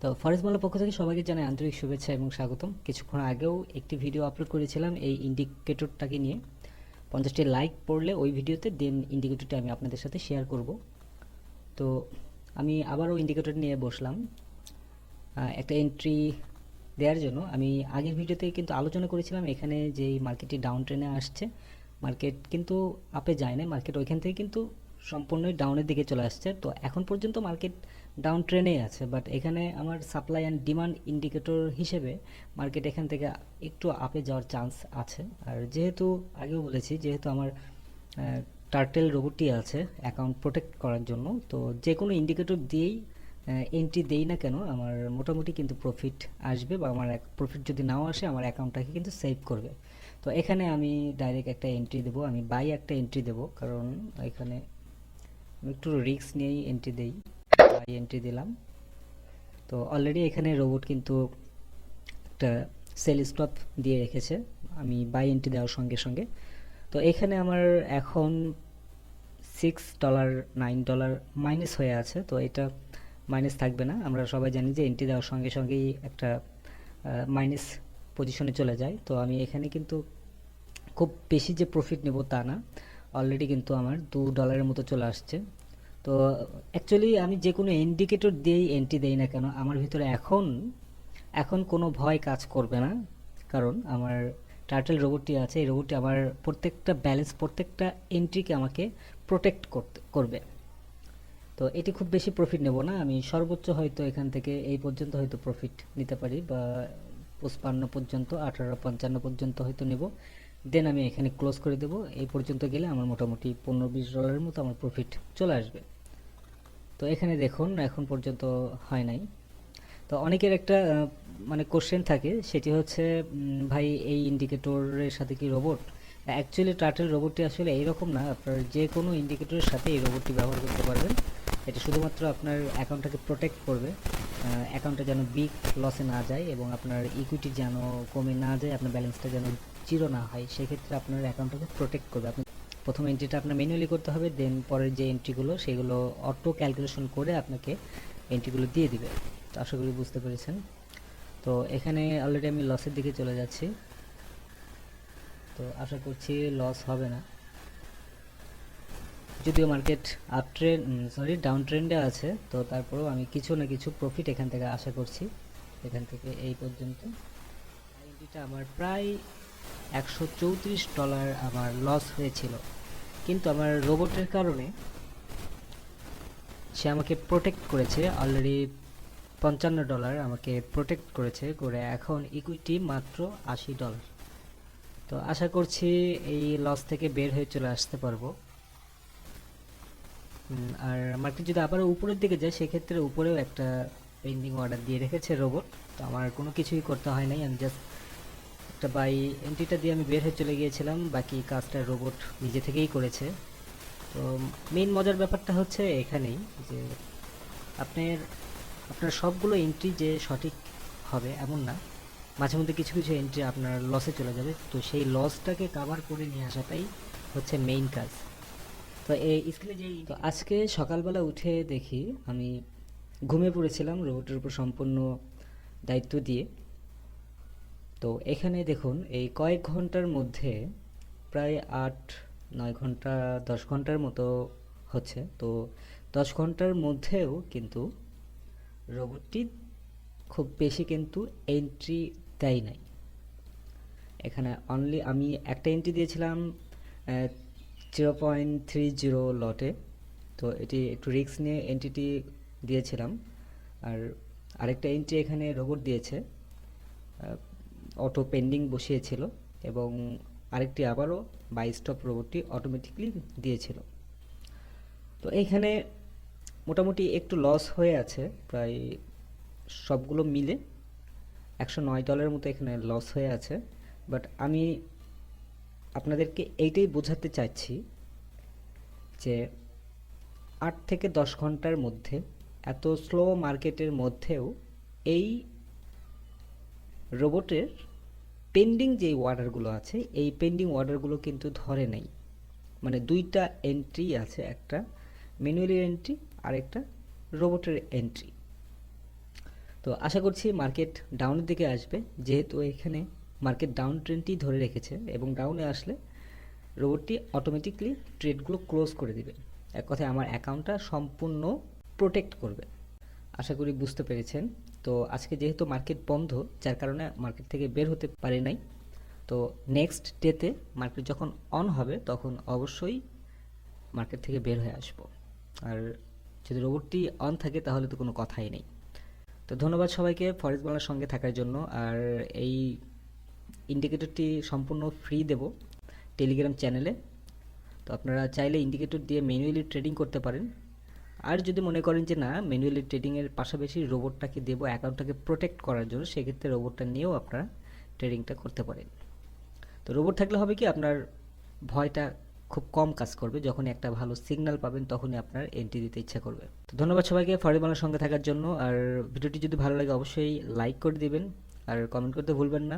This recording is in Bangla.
তো ফরেক্স বাংলার পক্ষ থেকে সবাইকে জানাই আন্তরিক শুভেচ্ছা এবং স্বাগতম। কিছুক্ষণ আগেও একটি ভিডিও আপলোড করেছিলাম এই ইন্ডিকেটরটাকে নিয়ে। 50টি লাইক পড়লে ওই ভিডিওতে দেন ইন্ডিকেটরটা আমি আপনাদের সাথে শেয়ার করব। তো আমি আবারও ইন্ডিকেটর নিয়ে বসলাম একটা এন্ট্রি দেওয়ার জন্য। আমি আগের ভিডিওতে কিন্তু আলোচনা করেছিলাম এখানে যে মার্কেটটি ডাউন ট্রেনে আসছে, মার্কেট কিন্তু আপে যায় না, মার্কেট ওইখান থেকে কিন্তু সম্পূর্ণই ডাউনের দিকে চলে আসছে। তো এখন পর্যন্ত মার্কেট ডাউন ট্রেনেই আছে, বাট এখানে আমার সাপ্লাই অ্যান্ড ডিমান্ড ইন্ডিকেটর হিসেবে মার্কেট এখান থেকে একটু আপে যাওয়ার চান্স আছে। আর যেহেতু আগেও বলেছি, যেহেতু আমার টার্টেল রোবটটি আছে অ্যাকাউন্ট প্রোটেক্ট করার জন্য, তো যে কোনো ইন্ডিকেটর দিয়েই এন্ট্রি দেই না কেন আমার মোটামুটি কিন্তু প্রফিট আসবে, বা আমার প্রফিট যদি নাও আসে আমার অ্যাকাউন্টটাকে কিন্তু সেভ করবে। তো এখানে আমি ডাইরেক্ট একটা এন্ট্রি দেবো, আমি বাই একটা এন্ট্রি দেবো, কারণ এখানে আমি একটু রিস্ক নিয়েই এন্ট্রি দেই। বাই এন্ট্রি দিলাম। তো অলরেডি এখানে রোবট কিন্তু একটা সেল স্টপ দিয়ে রেখেছে আমি বাই এন্ট্রি দেওয়ার সঙ্গে সঙ্গে। তো এখানে আমার এখন $6 $9 মাইনাস হয়ে আছে। তো এটা মাইনাস থাকবে না, আমরা সবাই জানি যে এন্ট্রি দেওয়ার সঙ্গে সঙ্গেই একটা মাইনাস পজিশনে চলে যায়। তো আমি এখানে কিন্তু খুব বেশি যে প্রফিট নেব তা না, অলরেডি কিন্তু আমার $2 মতো চলে আসছে। তো অ্যাকচুয়ালি আমি যে কোনো ইন্ডিকেটর দিয়েই এন্ট্রি দেই না কেন আমার ভিতরে এখন এখন কোনো ভয় কাজ করবে না, কারণ আমার টার্টেল রোবটটি আছে। এই রোবটটি আমার প্রত্যেকটা ব্যালেন্স, প্রত্যেকটা এন্ট্রিকে আমাকে প্রোটেক্ট করবে। তো এটি খুব বেশি প্রফিট নেব না, আমি সর্বোচ্চ হয়তো এখান থেকে এই পর্যন্ত হয়তো প্রফিট নিতে পারি, বা 55 পর্যন্ত, 18.55 পর্যন্ত হয়তো নেব, দেন আমি এখানে ক্লোজ করে দেব। এই পর্যন্ত গেলে আমার মোটামুটি $15-20 মতো আমার প্রফিট চলে আসবে। তো এখানে দেখুন এখন পর্যন্ত হয় নাই। তো অনেকের একটা মানে কোশ্চেন থাকে, সেটি হচ্ছে ভাই এই ইন্ডিকেটরের সাথে কি রোবট? অ্যাকচুয়ালি টার্টেল রোবটটি আসলে এইরকম না, আপনার যে কোনো ইন্ডিকেটরের সাথে এই রোবটটি ব্যবহার করতে পারবেন। এটা শুধুমাত্র আপনার অ্যাকাউন্টটাকে প্রোটেক্ট করবে, অ্যাকাউন্টটা যেন বিগ লসে না যায় এবং আপনার ইকুইটি যেন কমে না যায়, আপনার ব্যালেন্সটা যেন জিরো না হয়, সেক্ষেত্রে আপনার অ্যাকাউন্টটাকে প্রোটেক্ট করবে। আপনি প্রথম এন্ট্রিটা আপনার ম্যানুয়ালি করতে হবে, দেন পরের যে এন্ট্রিগুলো সেগুলো অটো ক্যালকুলেশন করে আপনাকে এন্ট্রিগুলো দিয়ে দিবে। তো আশা করি বুঝতে পেরেছেন। তো এখানে অলরেডি আমি লসের দিকে চলে যাচ্ছি, তো আশা করছি লস হবে না, যদিও মার্কেট আপ ট্রেন্ড ডাউন ট্রেন্ডে আছে। তো তারপরেও আমি কিছু না কিছু প্রফিট এখান থেকে আশা করছি। এখান থেকে এই পর্যন্ত এন্ট্রিটা আমার প্রায় $134 আমার লস হয়েছিল, কিন্তু আমার রোবটের কারণে সে আমাকে প্রোটেক্ট করেছে। অলরেডি $55 আমাকে প্রোটেক্ট করেছে করে, এখন ইকুইটি মাত্র $80। তো আশা করছি এই লস থেকে বের হয়ে চলে আসতে পারবো। আর মার্কেট যদি আবারও উপরের দিকে যায় সেক্ষেত্রে উপরেও একটা পেন্ডিং অর্ডার দিয়ে রেখেছে রোবট। তো আমার কোনো কিছুই করতে হয় নাই, আমি জাস্ট একটা বাই এন্ট্রিটা দিয়ে আমি বের হয়ে চলে গিয়েছিলাম, বাকি কাজটা রোবট নিজে থেকেই করেছে। তো মেইন মজার ব্যাপারটা হচ্ছে এখানেই যে আপনার আপনার সবগুলো এন্ট্রি যে সঠিক হবে এমন না, মাঝে মধ্যে কিছু কিছু এন্ট্রি আপনার লসে চলে যাবে। তো সেই লসটাকে কাভার করে নিয়ে আসাটাই হচ্ছে মেইন কাজ। তো এই স্ক্রিনে যেই, তো আজকে সকালবেলা উঠে দেখি আমি ঘুমিয়ে পড়েছিলাম রোবটের উপর সম্পূর্ণ দায়িত্ব দিয়ে। তো এখানে দেখুন এই কয়েক ঘন্টার মধ্যে প্রায় 8-9 ঘন্টা, 10 ঘন্টার মতো হচ্ছে। তো 10 ঘন্টার মধ্যেও কিন্তু রোবটটি খুব বেশি কিন্তু এন্ট্রি দেয় নাই। এখানে অনলি আমি একটা এন্ট্রি দিয়েছিলাম 0.30 লটে, তো এটি একটু রিস্ক নিয়ে এন্ট্রিটি দিয়েছিলাম। আর আরেকটা এন্ট্রি এখানে রোবট দিয়েছে, অটো পেন্ডিং বসিয়েছিল, এবং আরেকটি আবারও বাই স্টপ রোবটটি অটোমেটিকলি দিয়েছিল। তো এইখানে মোটামুটি একটু লস হয়ে আছে, প্রায় সবগুলো মিলে $109 মতো এখানে লস হয়ে আছে। বাট আমি আপনাদেরকে এইটাই বোঝাতে চাচ্ছি যে 8 থেকে 10 ঘন্টার মধ্যে এত স্লো মার্কেটের মধ্যেও এই রোবটের পেন্ডিং যে অর্ডারগুলো আছে এই পেন্ডিং অর্ডারগুলো কিন্তু ধরে নেই। মানে দুইটা এন্ট্রি আছে, একটা ম্যানুয়ালি এন্ট্রি আর একটা রোবটের এন্ট্রি। তো তো আশা করছি মার্কেট ডাউনের দিকে আসবে, যেহেতু এখানে মার্কেট ডাউন ট্রেন্ডটি ধরে রেখেছে এবং ডাউনে আসলে রোবটটি অটোমেটিকলি ট্রেডগুলো ক্লোজ করে দিবে। এক কথায় আমার অ্যাকাউন্টটা সম্পূর্ণ প্রোটেক্ট করবে। আশা করি বুঝতে পেরেছেন। তো আজকে যেহেতু মার্কেট বন্ধ, যার কারণে মার্কেট থেকে বের হতে পারি নাই। তো নেক্সট ডেতে মার্কেট যখন অন হবে তখন অবশ্যই মার্কেট থেকে বের হয়ে আসব। আর যদি রোবটটি অন থাকে তাহলে তো কোনো কথাই নেই। তো ধন্যবাদ সবাইকে ফরেক্স বাংলার সঙ্গে থাকার জন্য। আর এই ইন্ডিকেটরটি সম্পূর্ণ ফ্রি দেব টেলিগ্রাম চ্যানেলে। তো আপনারা চাইলে ইন্ডিকেটর দিয়ে ম্যানুয়ালি ট্রেডিং করতে পারেন। আর যদি মনে করেন যে না, ম্যানুয়ালি ট্রেডিংয়ের পাশাপাশি রোবটটাকে দেবো অ্যাকাউন্টটাকে প্রোটেক্ট করার জন্য, সেক্ষেত্রে রোবটটা নিয়েও আপনারা ট্রেডিংটা করতে পারেন। তো রোবট থাকলে হবে কি, আপনার ভয়টা খুব কম কাজ করবে। যখনই একটা ভালো সিগন্যাল পাবেন তখনই আপনার এন্ট্রি দিতে ইচ্ছা করবে। তো ধন্যবাদ সবাইকে ফরেক্স বাংলার সঙ্গে থাকার জন্য। আর ভিডিওটি যদি ভালো লাগে অবশ্যই লাইক করে দিবেন আর কমেন্ট করতে ভুলবেন না।